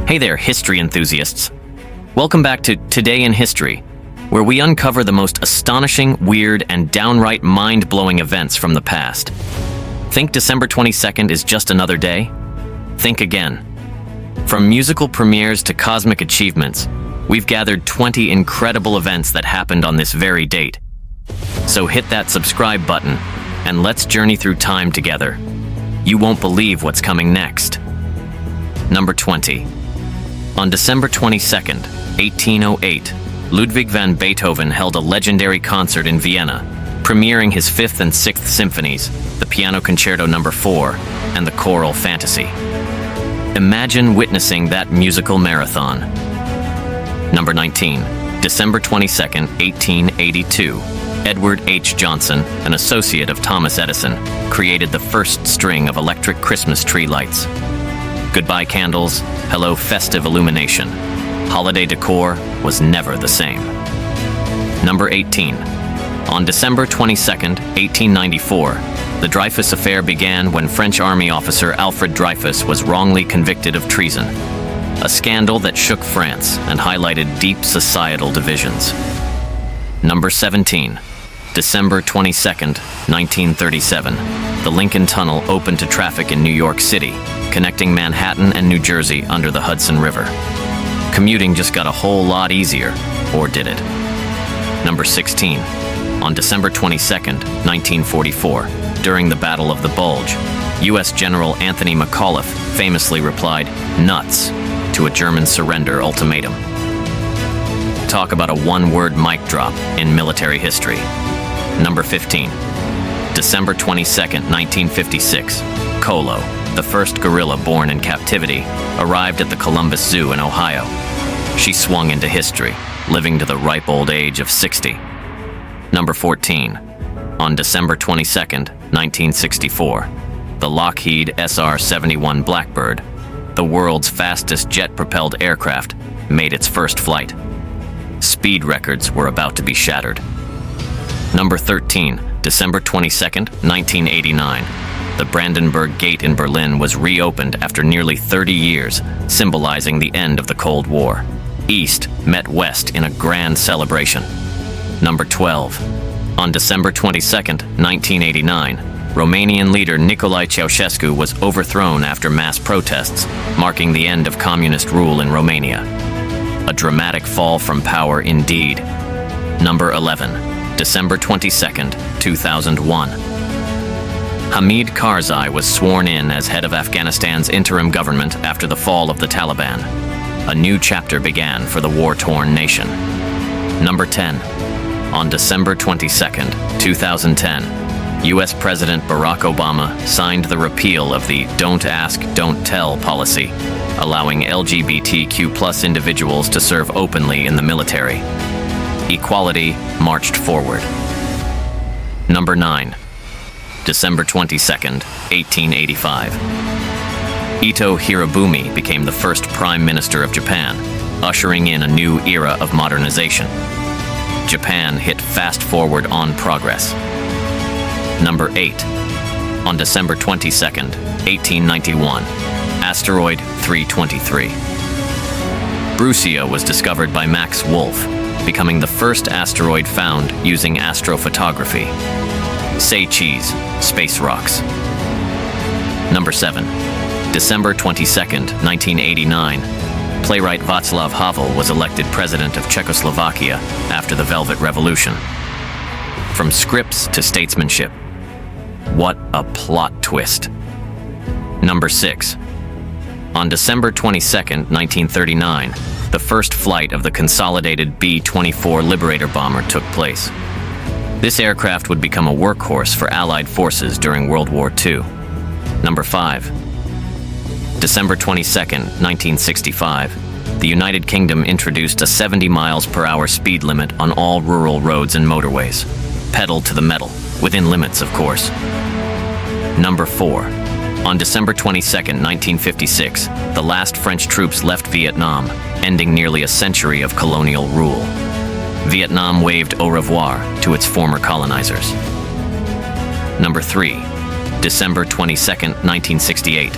Hey there, history enthusiasts. Welcome back to Today in History, where we uncover the most astonishing, weird, and downright mind-blowing events from the past. Think December 22nd is just another day? Think again. From musical premieres to cosmic achievements, we've gathered 20 incredible events that happened on this very date. So hit that subscribe button, and let's journey through time together. You won't believe what's coming next. Number 20. On December 22nd, 1808, Ludwig van Beethoven held a legendary concert in Vienna, premiering his Fifth and Sixth Symphonies, the Piano Concerto No. 4, and the Choral Fantasy. Imagine witnessing that musical marathon. Number 19. December 22nd, 1882. Edward H. Johnson, an associate of Thomas Edison, created the first string of electric Christmas tree lights. Goodbye candles, hello festive illumination. Holiday decor was never the same. Number 18. On December 22nd, 1894, the Dreyfus Affair began when French Army officer Alfred Dreyfus was wrongly convicted of treason, a scandal that shook France and highlighted deep societal divisions. Number 17. December 22nd, 1937, the Lincoln Tunnel opened to traffic in New York City, connecting Manhattan and New Jersey under the Hudson River. Commuting just got a whole lot easier, or did it? Number 16. On December 22nd, 1944, during the Battle of the Bulge, U.S. General Anthony McAuliffe famously replied, "Nuts," to a German surrender ultimatum. Talk about a one-word mic drop in military history. Number 15. December 22nd, 1956, Colo, the first gorilla born in captivity, arrived at the Columbus Zoo in Ohio. She swung into history, living to the ripe old age of 60. Number 14. On December 22nd, 1964, the Lockheed SR-71 Blackbird, the world's fastest jet-propelled aircraft, made its first flight. Speed records were about to be shattered. Number 13. December 22nd, 1989. The Brandenburg Gate in Berlin was reopened after nearly 30 years, symbolizing the end of the Cold War. East met West in a grand celebration. Number 12. On December 22nd, 1989, Romanian leader Nicolae Ceausescu was overthrown after mass protests, marking the end of communist rule in Romania. A dramatic fall from power indeed. Number 11. December 22nd, 2001. Hamid Karzai was sworn in as head of Afghanistan's interim government after the fall of the Taliban. A new chapter began for the war-torn nation. Number 10. On December 22nd, 2010, U.S. President Barack Obama signed the repeal of the Don't Ask, Don't Tell policy, allowing LGBTQ+ individuals to serve openly in the military. Equality marched forward. Number 9. December 22nd, 1885. Ito Hirobumi became the first Prime Minister of Japan, ushering in a new era of modernization. Japan hit fast-forward on progress. Number 8. On December 22nd, 1891, asteroid 323. Brucia was discovered by Max Wolf, becoming the first asteroid found using astrophotography. Say cheese, space rocks. Number 7. December 22nd, 1989, playwright Václav Havel was elected president of Czechoslovakia after the Velvet Revolution. From scripts to statesmanship. What a plot twist. Number 6. On December 22nd, 1939, the first flight of the consolidated B-24 Liberator bomber took place. This aircraft would become a workhorse for Allied forces during World War II. Number 5. December 22nd, 1965, the United Kingdom introduced a 70 miles per hour speed limit on all rural roads and motorways. Pedal to the metal, within limits, of course. Number 4. On December 22nd, 1956, the last French troops left Vietnam, ending nearly a century of colonial rule. Vietnam waved au revoir to its former colonizers. Number 3. December 22nd, 1968,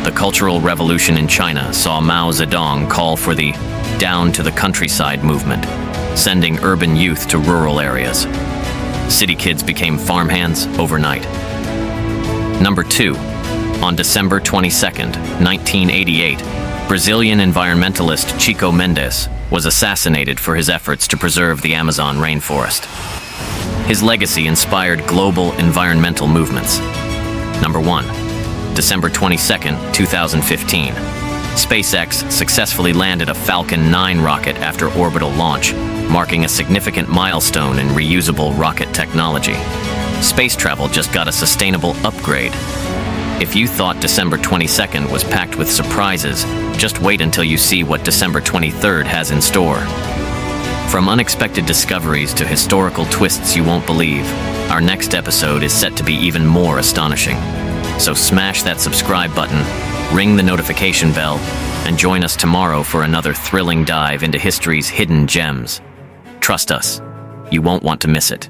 the Cultural Revolution in China saw Mao Zedong call for the down to the countryside movement, sending urban youth to rural areas. City kids became farmhands overnight. Number 2. On December 22, 1988, Brazilian environmentalist Chico Mendes was assassinated for his efforts to preserve the Amazon rainforest. His legacy inspired global environmental movements. Number 1. December 22, 2015. SpaceX successfully landed a Falcon 9 rocket after orbital launch, marking a significant milestone in reusable rocket technology. Space travel just got a sustainable upgrade. If you thought December 22nd was packed with surprises, just wait until you see what December 23rd has in store. From unexpected discoveries to historical twists you won't believe, our next episode is set to be even more astonishing. So smash that subscribe button, ring the notification bell, and join us tomorrow for another thrilling dive into history's hidden gems. Trust us, you won't want to miss it.